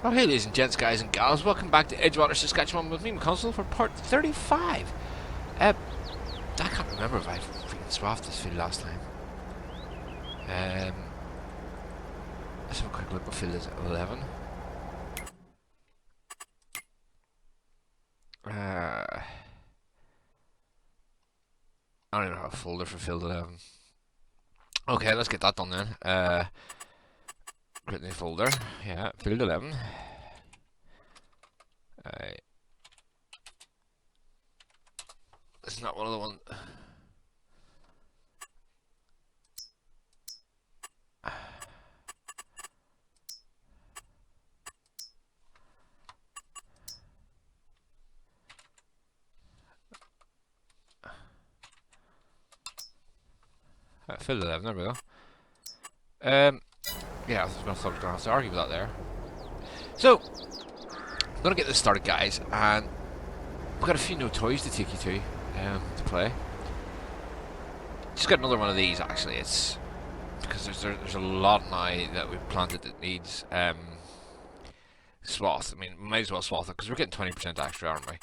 Oh, hey, ladies and gents, guys and gals, welcome back to Edgewater, Saskatchewan with me, McConsole, for part 35. I can't remember if I freaking swapped this field last time. Let's have a quick look what field is at 11. I don't even have a folder for field 11. Okay, let's get that done then. Create a new folder. Yeah, field 11. It's not one of the ones. Field 11, there we go. Yeah, I thought I was going to have to argue with that there. So, I'm going to get this started, guys, and we've got a few new toys to take you to play. Just got another one of these, actually. It's because there's a lot now that we've planted that needs swath. I mean, we might as well swath it because we're getting 20% extra, aren't we?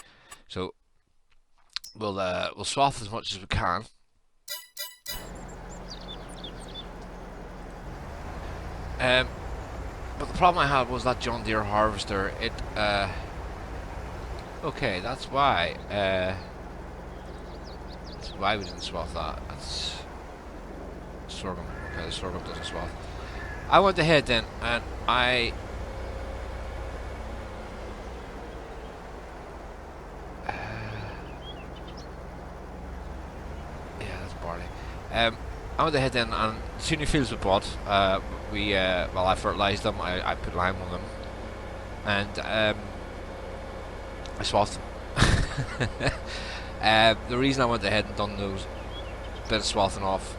So we'll swath as much as we can. But the problem I had was that John Deere harvester. Okay, that's why. That's why we didn't swath that. That's sorghum. Okay, the sorghum doesn't swath. I went ahead then, and yeah, that's barley. I went ahead then, and the two new fields we bought, I fertilised them, I put lime on them, and I swathed them. The reason I went ahead and done those bit of swathing off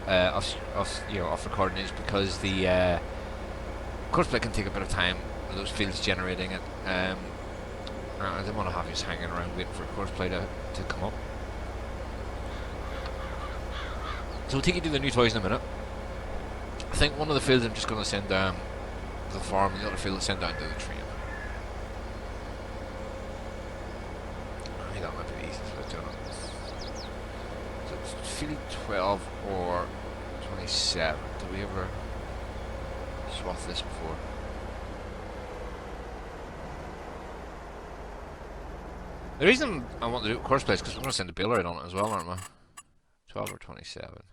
recording is because the course play can take a bit of time, those fields generating it. I didn't want to have you hanging around waiting for course play to come up. So we'll take you to the new toys in a minute. I think one of the fields I'm just going to send down to the farm, and the other field I'll send down to the train. I think that might be the easiest way to do it. So it's field 12 or 27. Did we ever swath this before? The reason I want to do course play is because we're going to send a baler out on it as well, aren't we? 12 or 27.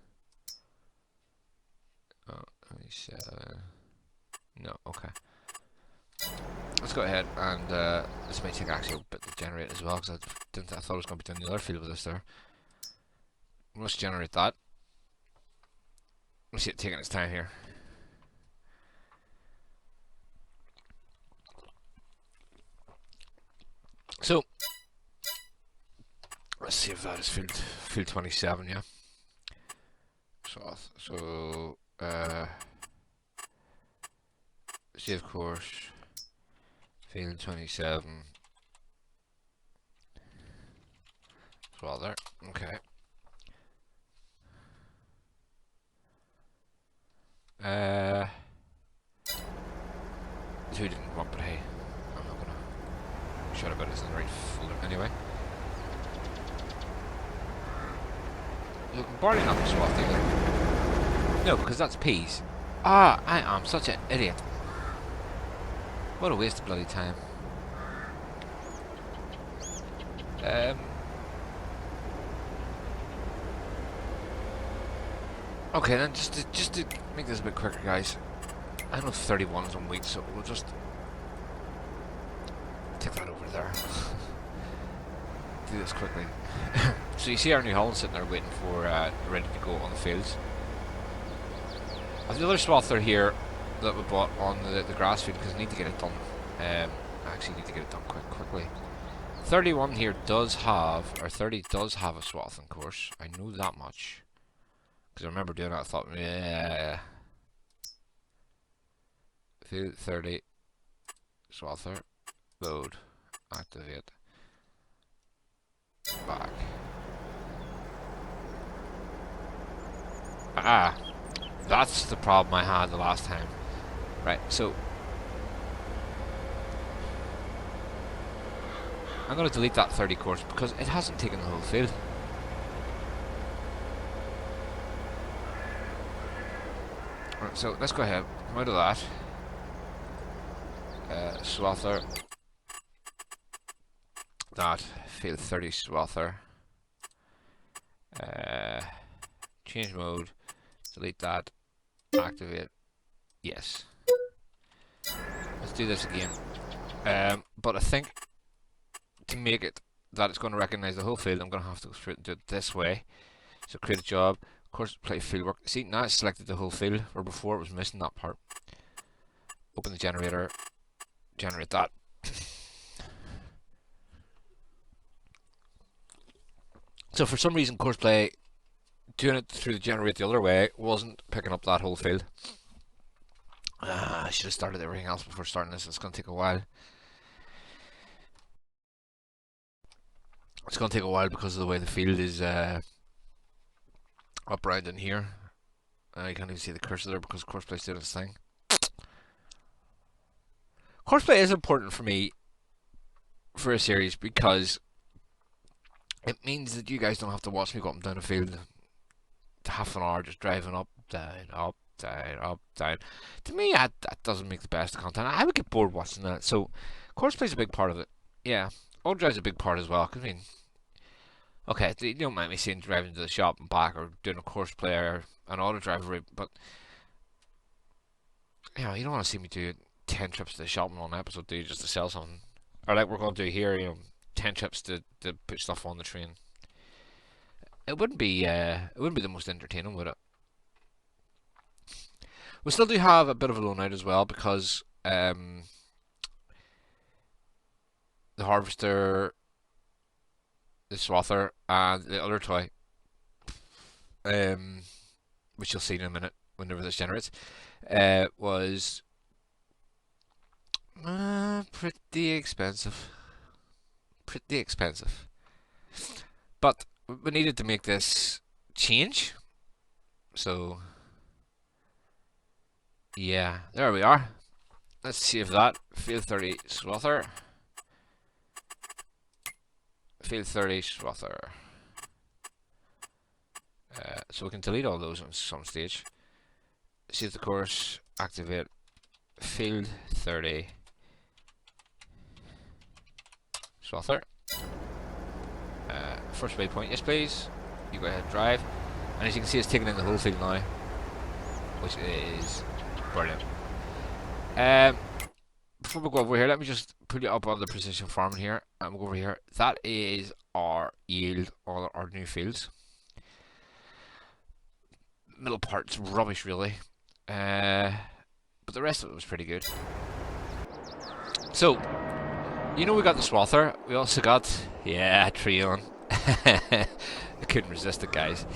Oh, 27. No, okay. Let's go ahead and this may take actually a bit to generate as well, because I thought I was going to be doing the other field with this there. Let's generate that. Let's see it taking its time here. So let's see if that is field 27, yeah. So see, of course, field 27. Well, there. Okay. Who didn't want, but hey, I'm not gonna shout about it in the right folder anyway. Look, barley not swathed either. No, because that's peas. Ah, I am such an idiot. What a waste of bloody time. Okay then, just to make this a bit quicker, guys. I know 31 is on wheat, so we'll just take that over there. Do this quickly. So you see our New Holland sitting there waiting for ready to go on the fields. I've the other swather here that we bought on the grass field because I need to get it done. I actually need to get it done quite quickly. 31 here does have, or 30 does have a swathing course. I know that much. Because I remember doing that, I thought, yeah. Field 30, swather, load, activate, back. Ah, that's the problem I had the last time. Right, so I'm going to delete that 30 course because it hasn't taken the whole field. Right, so let's go ahead, come out of that. Swather. That field 30 swather. Change mode. Delete that. Activate. Yes. Let's do this again. But I think to make it that it's going to recognize the whole field, I'm going to have to go through it and do it this way. So create a job. Of course, play fieldwork. See, now it's selected the whole field, where before it was missing that part. Open the generator. Generate that. So for some reason, courseplay doing it through the generate the other way wasn't picking up that whole field. I should have started everything else before starting this. It's going to take a while. It's going to take a while because of the way the field is up around in here. You can't even see the cursor there because courseplay is doing its thing. Courseplay is important for me for a series because it means that you guys don't have to watch me go up and down a field to half an hour just driving up, down, up, down, up, down. To me, that doesn't make the best content. I would get bored watching that. So, courseplay is a big part of it. Yeah, auto drive is a big part as well. Cause, I mean, okay, you don't mind me seeing driving to the shop and back or doing a courseplay or an auto drive route, but you know, you don't want to see me do 10 trips to the shop in one episode, do you, just to sell something? Or like we're going to do here, you know, 10 trips to put stuff on the train. It wouldn't be the most entertaining, would it? We still do have a bit of a loan out as well because the harvester, the swather, and the other toy, which you'll see in a minute whenever this generates, was pretty expensive. Pretty expensive. But we needed to make this change. So, yeah, there we are. Let's save that. Field 30 swather. Field 30 swather. So we can delete all those at some stage. Save the course. Activate field 30 swather. First waypoint, yes please. You go ahead and drive. And as you can see, it's taking in the whole field now, which is brilliant. Before we go over here, let me just put it up on the precision farming here, and we'll go over here. That is our yield on our new fields. Middle part's rubbish, really, but the rest of it was pretty good. So, you know, we got the swather. We also got, yeah, Treon. I couldn't resist it, guys.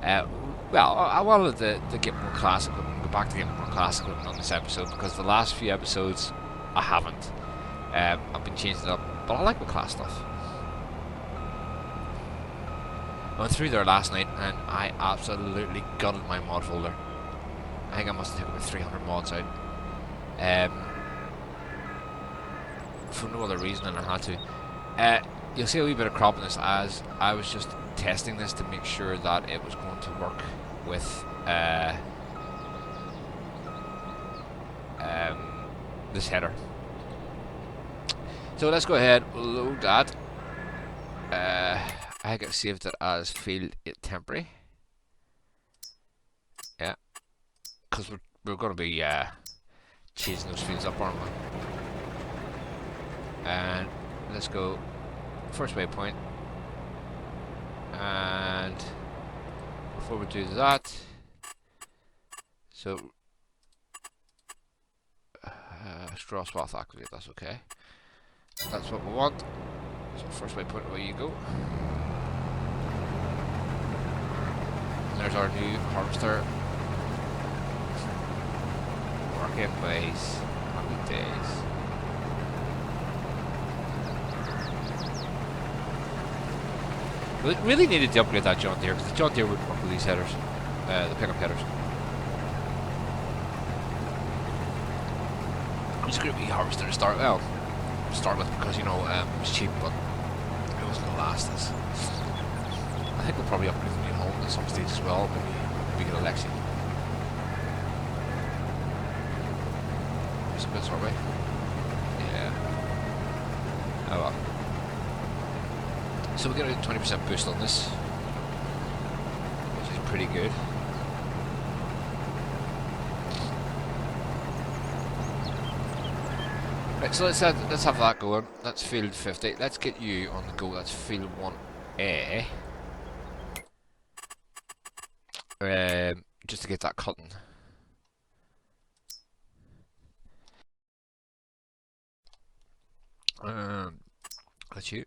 Well, I wanted to get more classic and go back to getting more classic on this episode because the last few episodes I haven't. I've been changing it up, but I like the class stuff. I went through there last night and I absolutely gutted my mod folder. I think I must have taken about 300 mods out. For no other reason than I had to. You'll see a wee bit of crop in this as I was just testing this to make sure that it was going to work with this header. So let's go ahead, we'll load that. I think I've saved it as field 8 temporary. Yeah, because we're going to be chasing those fields up, aren't we? And let's go first waypoint. And before we do that, so straw swath activate, that's okay. That's what we want. So first waypoint, away you go. And there's our new harvester. Working base. Happy days. We really needed to upgrade that John Deere because the John Deere wouldn't work with these headers, the pickup headers. I'm just going to be harvester to start with because you know it was cheap, but it's going to last us. I think we'll probably upgrade the new home at some stage as well. Maybe get a Lexi. Some bits, are we? Yeah. Oh well. So we get a 20% boost on this, which is pretty good. Right, so let's have that going. That's field 50. Let's get you on the go. That's field 1A. Just to get that cutting. That's you.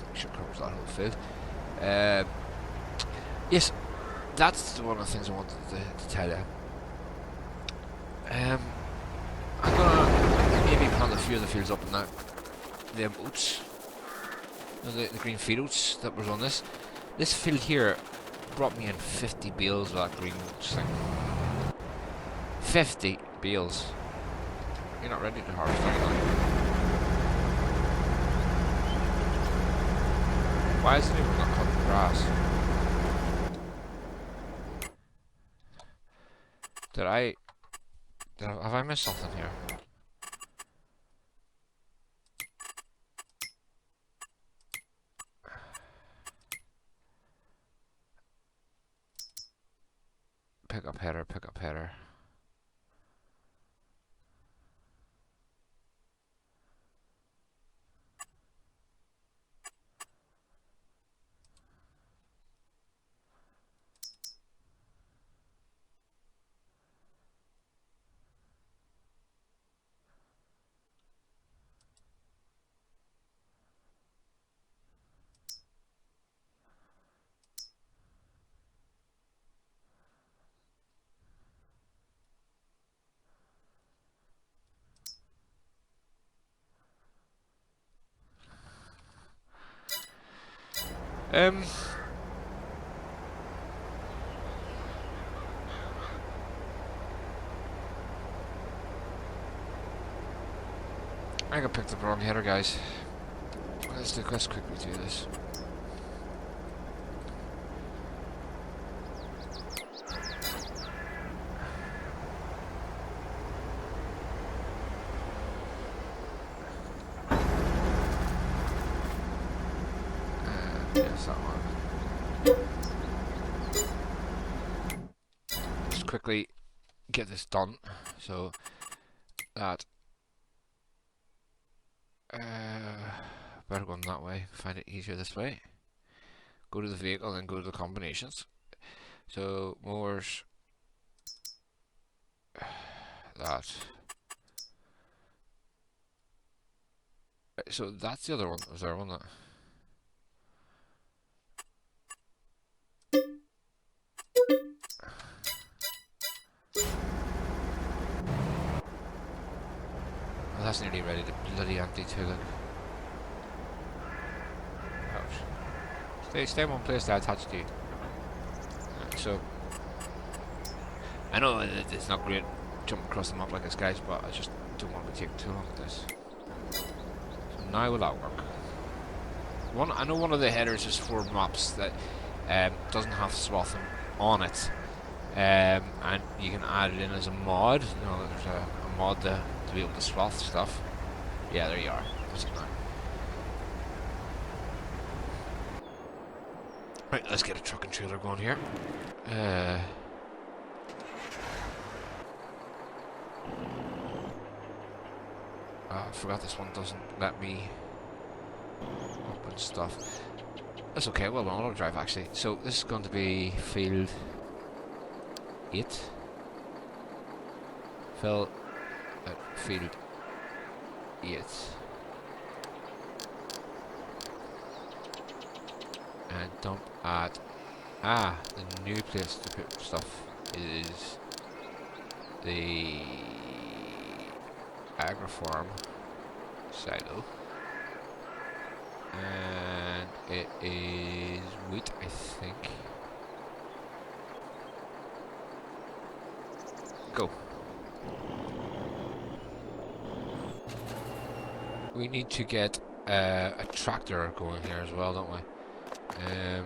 Make sure it covers that whole field. Yes, that's one of the things I wanted to tell you. I'm gonna maybe plant a few of the fields up in that them oats. The green field oats that was on this. This field here brought me in 50 bales of that green oats thing. 50 bales. You're not ready to harvest anything. Why isn't anyone not cutting the grass? Have I missed something here? Pick up header, pick up header. I got picked up the wrong header, guys. Let's quickly do this. Yes, that one. Just quickly get this done. So that better go that way. Find it easier this way. Go to the vehicle and go to the combinations. So mowers. That. So that's the other one. Was there one that? Oh, that's nearly ready to bloody empty too. Look. Ouch. Stay in one place that I touched you. So I know it's not great jumping across the map like this, guys, but I just don't want to take too long with this. So now will that work? I know one of the headers is for maps that doesn't have swathing on it, and you can add it in as a mod. You know, there's a mod to be able to swath stuff. Yeah, there you are. That's it now. Right, let's get a truck and trailer going here. I forgot this one doesn't let me open stuff. That's okay, well done, auto drive actually. So this is going to be field 8. Fill at field 8. And dump at the new place to put stuff is the agri-farm silo, and it is wheat, I think. we need to get a tractor going here as well, don't we? Yeah,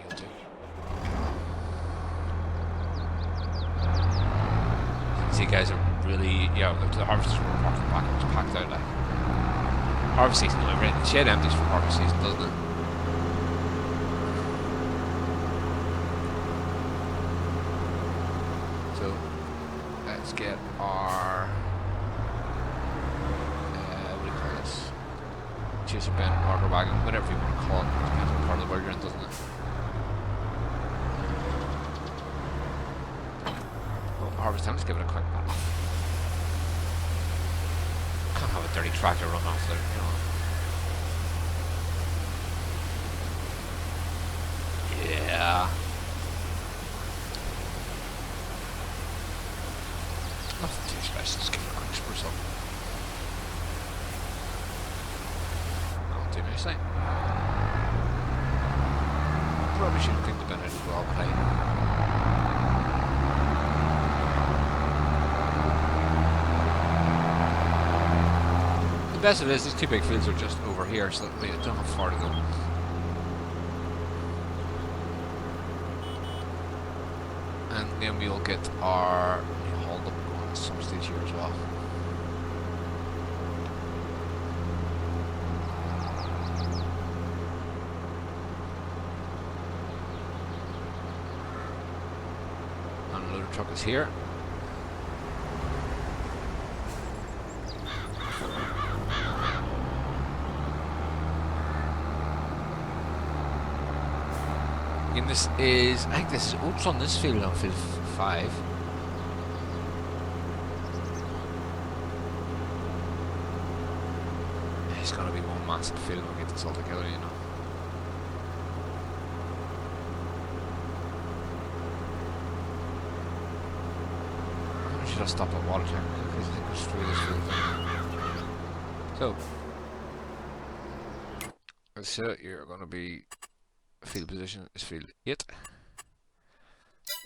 you'll do. These guys are really, the harvesters were parked in the back, it was packed out like. Harvest season, the shed empties for harvest season, doesn't it? So, let's get our, what do you call this? Chaser bin, auger wagon, whatever you want to call it, depends on part of the world you're in, doesn't it? Well, harvest time, let's give it a quick battle. Can't have a dirty tractor run off there, Yeah. Nothing too special, just give it a quick spruce up. That'll do nicely. Probably should clean the bin out as well, but hey. The best of it is these two big fields are just over here, so that we don't have far to go. And then we'll get our hold up going at some stage here as well. Unloader truck is here. And this is, I think this is oats on this field on field 5. It's gonna be one massive field when we get this all together, you know. I should have stopped at water tank because it goes through this field. So you're gonna be field position is field 8.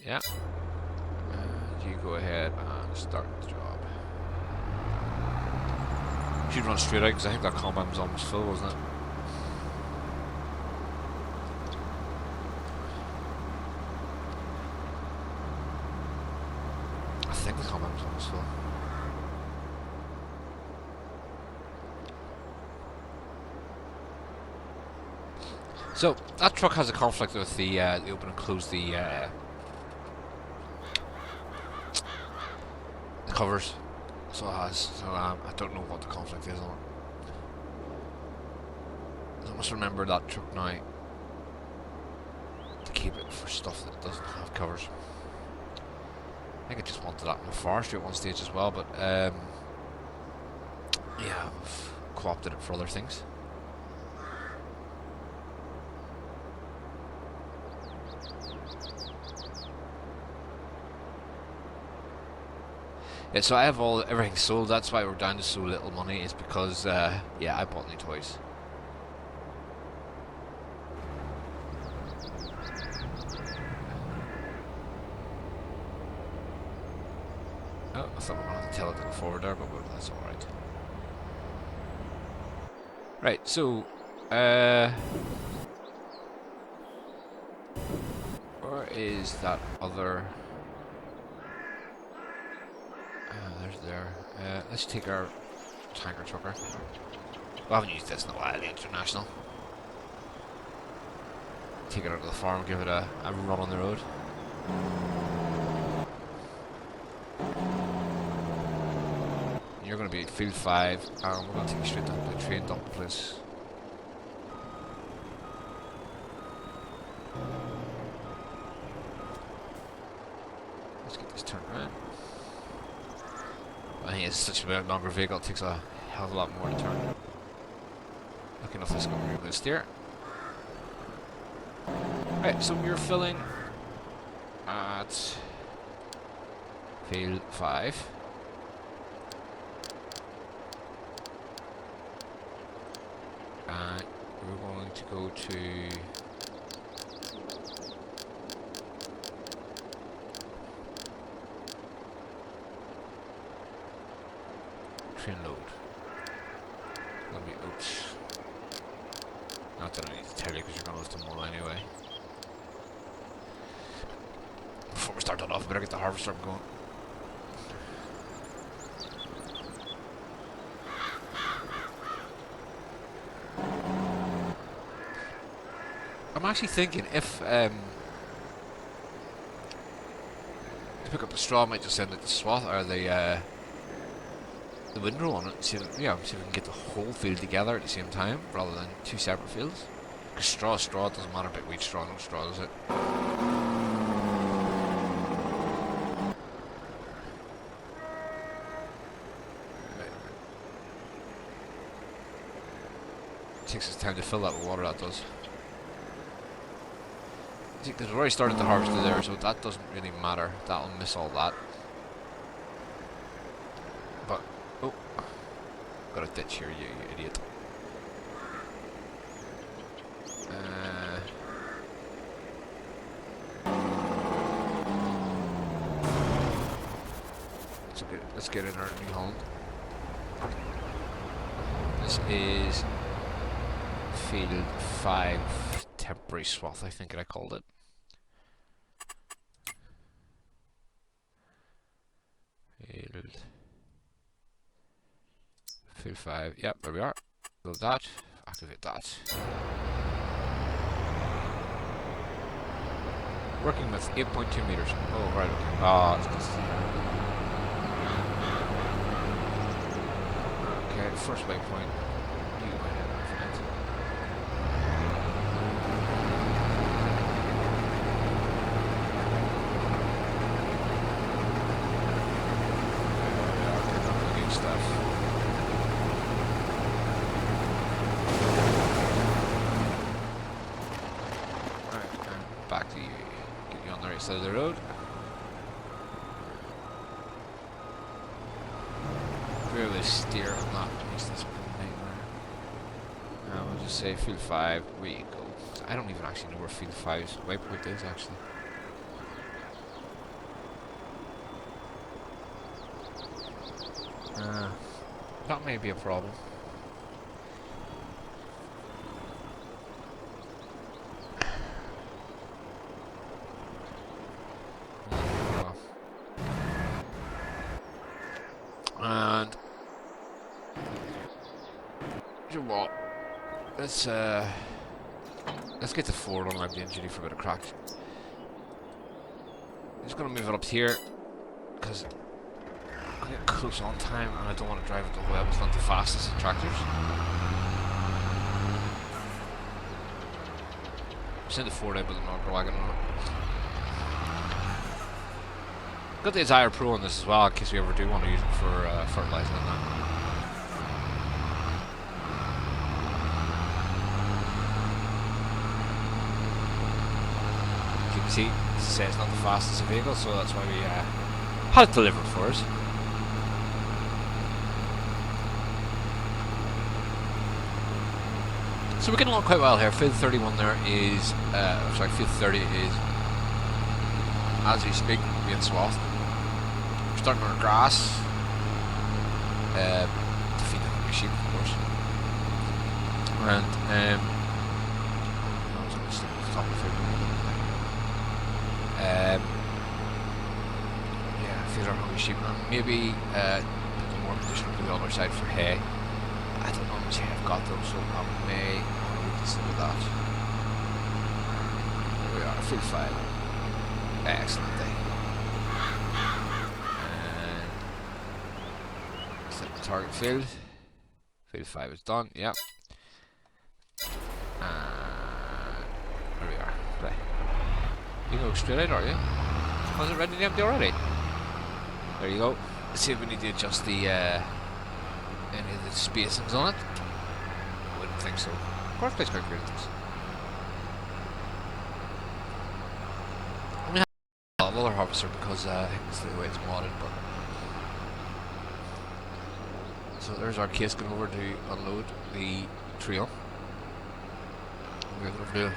Yeah. And you go ahead and start the job. You should run straight out because I think that combine was almost full, wasn't it? I think the combine was almost full. So that truck has a conflict with the open and close the covers. So it has. So I don't know what the conflict is on it. I must remember that truck now to keep it for stuff that doesn't have covers. I think I just wanted that in the forestry at one stage as well, but yeah, I've co-opted it for other things. Yeah, so I have everything sold. That's why we're down to so little money. Is because yeah, I bought new toys. Oh, I thought we were going to have to tell it to go forward there, but that's all right. Right, so where is that other? There's there. Let's take our tanker trucker. We haven't used this in a while, the International. Take it out to the farm, give it a run on the road. You're going to be at field 5, and we're going to take you straight down to the train dump place. Let's get this turned around. I think it's such a longer vehicle, it takes a hell of a lot more to turn. Lucky enough this is going to be able to steer. Right, so we're filling at field 5. And we're going to go to train load. Let me, oops. Not that I need to tell you because you're going to listen more anyway. Before we start that off, I better get the harvester going. I'm actually thinking if to pick up the straw, I might just send it the swath or the windrow on it. See if we can get the whole field together at the same time rather than two separate fields. Because straw, it doesn't matter about wheat straw, no straw, does it? It takes us time to fill that with water, that does. See, because we've already started the harvest there, so that doesn't really matter. That'll miss all that. But, oh, got a ditch here, you idiot. Let's get in our new home. This is field 5 temporary swath, I think I called it. Field 5, yep, there we are. Load that, activate that. Working with 8.2 meters. Oh, right, okay. Ah, it's just... Okay, first waypoint. You go ahead and find it. Good stuff. Alright, and back to you. Get you on the right side of the road. Really steer on that makes this nightmare. We'll just say field 5, where you go. I don't even actually know where field 5's waypoint is actually. That may be a problem. And you know what? Let's get the Ford on the engine for a bit of crack. I'm just gonna move it up here because I get close on time and I don't want to drive it the whole way up. It's not the fastest of tractors. Send the Ford out with an auger wagon on it. Got the Desire Pro on this as well in case we ever do want to use it for fertilizing and that. As you can see, it says it's not the fastest vehicle, so that's why we had it delivered for us. So we're getting along quite well here. Field 31 there is, sorry, field 30 is, as we speak, being swathed. We're starting on our grass, to feed the hungry sheep, of course. And, I was going to stick with the top of the field. Yeah, feed our hungry sheep, and maybe put them more position to the other side for hay. I don't know how much hay I've got though, so I may want to reconsider that. There we are, field 5. Excellent day. And set the target field. Field 5 is done, yep. And there we are. Right. You can go straight out, are you? Was it ready to empty already? There you go. Let's see if we need to adjust the any of the spacings on it. I wouldn't think so. Of course, quite great at this. I mean, I have another harvester because I think it's the way it's modded, but. So there's our case going over to unload the trio. We're going to do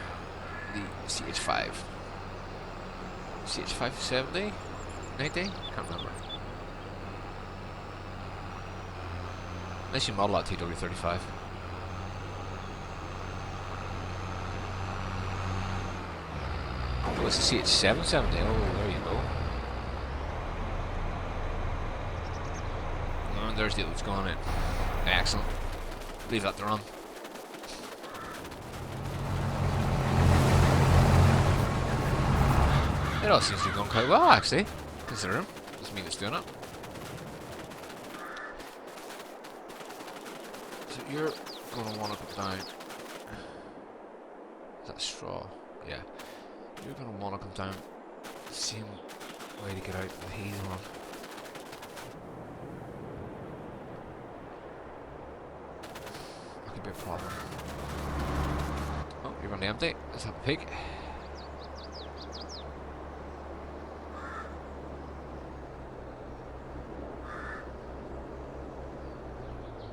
the CH5. CH5 70? 90? Can't remember. Unless you model that TW35. what's the CH770? Oh, there you go. And there's the oats going in. Excellent. Leave that to run. It all seems to be going quite well, actually. Considering. Doesn't mean it's doing it. So you're going to want to put down... Is that straw? Yeah. You're going to want to come down the same way to get out that he's on. That could be a problem. Oh, you're going to empty. Let's have a peek.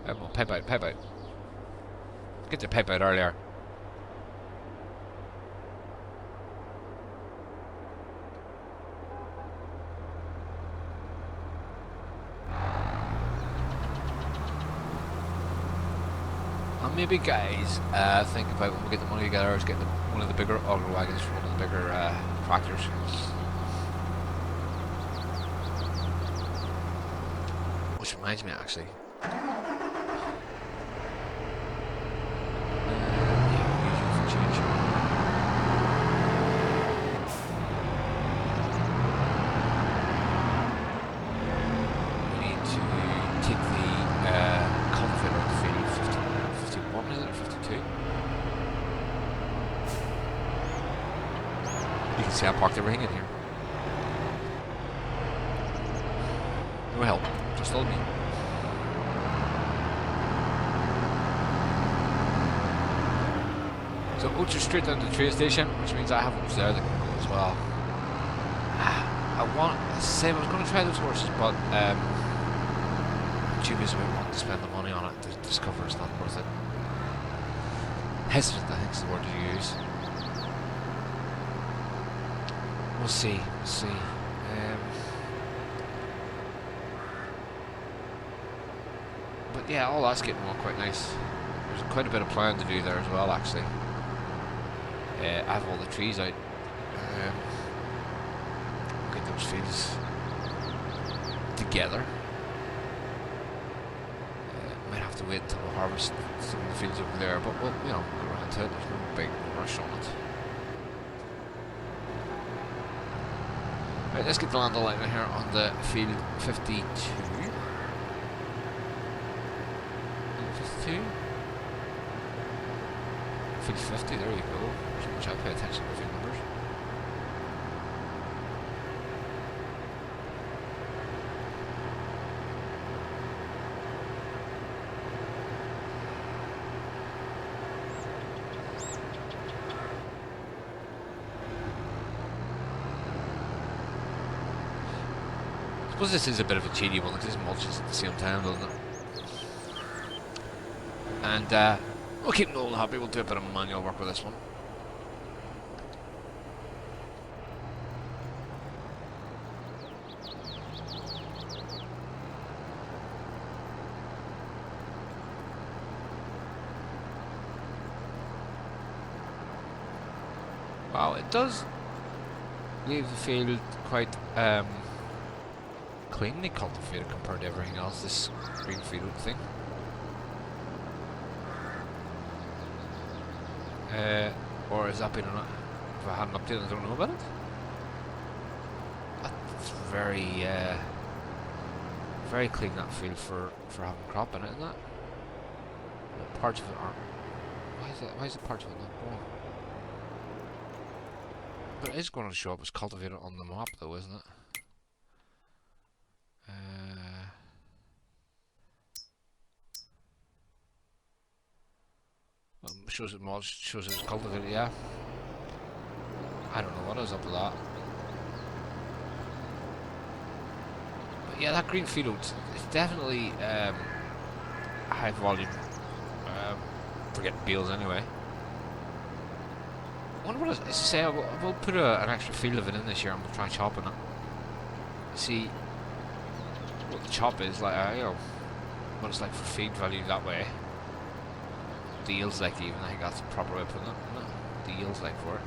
Well, pipe out, pipe out. Get the pipe out earlier. And maybe guys, think about when we get the money together is getting one of the bigger auger wagons for one of the bigger tractors. Which reminds me actually. See, I parked everything in here. No help, just all me. So oats are straight down to the train station, which means I have oats there that can go as well. I was going to try those horses, but dubious about wanting to spend the money on it to discover it's not worth it. Hesitant, I think is the word to use. We'll see, we'll see. But yeah, all that's getting on quite nice. There's quite a bit of plan to do there as well, actually. I have all the trees out. Get those fields together. Might have to wait until we harvest some of the fields over there, but we'll, you know, get around to it. There's no big rush on it. Right, let's get the land alignment here on the field 52. 52? Field 50, there you go. So much I pay attention to field numbers. I suppose this is a bit of a cheaty one because it mulches at the same time, doesn't it? And we'll keep Nolan happy, we'll do a bit of manual work with this one. Wow, it does leave the field quite cleanly cultivated compared to everything else, this green field thing. Or has that been if I hadn't updated, I don't know about it. That's very very clean, that field for having crop in it, isn't it? Well, parts of it aren't. Why is the parts of it not growing? But it is going to show up as cultivated on the map though, isn't it? Shows it mulch, shows it's cultivated, yeah. I don't know what is up with that. But yeah, that green field, it's definitely high volume. Forget bales anyway. I wonder what it's say. We'll put an extra field of it in this year and we'll try chopping it. See what the chop is like, you know, what it's like for feed value that way. The yields like, even I think that's the proper way of putting it, isn't it? The yields like for it.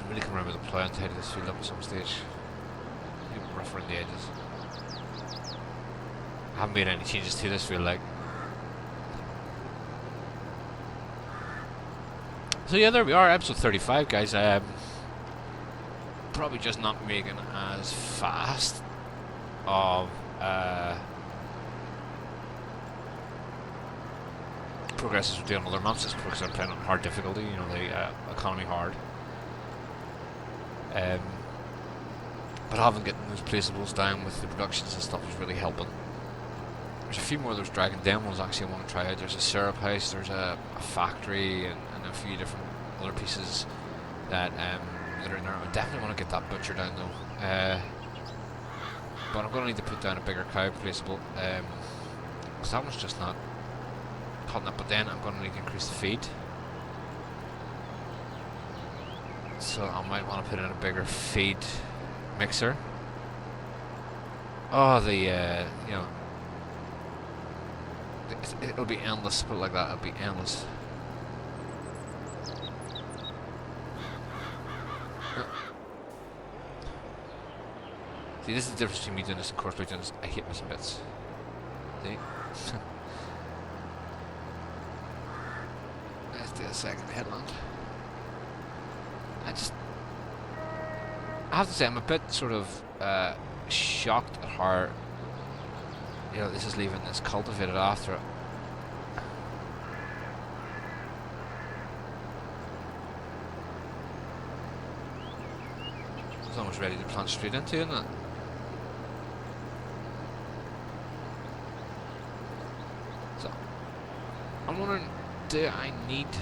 really can remember the plough and tidy this field up at some stage. Even rough around the edges. I haven't made any changes to this field, like. So yeah, there we are, episode 35, guys. Probably just not making as fast of progress as we do on other maps, just because I'm playing on hard difficulty, you know, the economy hard. But having getting those placeables down with the productions and stuff is really helping. There's a few more of those Dragon Den ones actually I want to try out. There's a syrup house, there's a factory, and a few different other pieces that that are in there. I definitely want to get that butcher down though. But I'm going to need to put down a bigger cow placeable, because that one's just not cutting it. But then I'm going to need to increase the feed. So I might want to put in a bigger feed mixer. Oh, the you know, it'll be endless. Put it like that. It'll be endless. See, this is the difference between me doing this and course by doing this. I hate missing bits. See? Let's do a second headland. I have to say, I'm a bit sort of shocked at how, you know, this is leaving this cultivated after it. It's almost ready to plant straight into, isn't it? So, I'm wondering, do I need to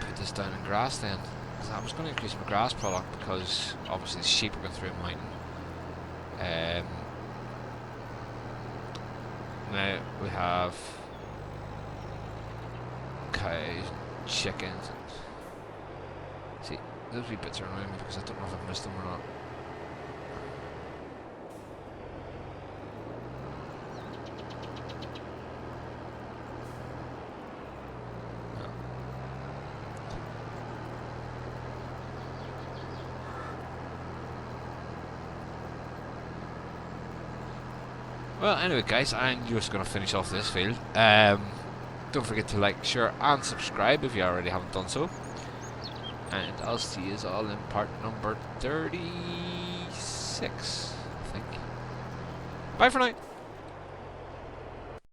put this down in grass then? Because I was going to increase my grass product because obviously the sheep are going through a mountain. Now we have cows, chickens, and see, those wee bits are annoying me because I don't know if I've missed them or not. Well, anyway, guys, I'm just going to finish off this field. Don't forget to like, share, and subscribe if you already haven't done so. And I'll see you all in part number 36, I think. Bye for now.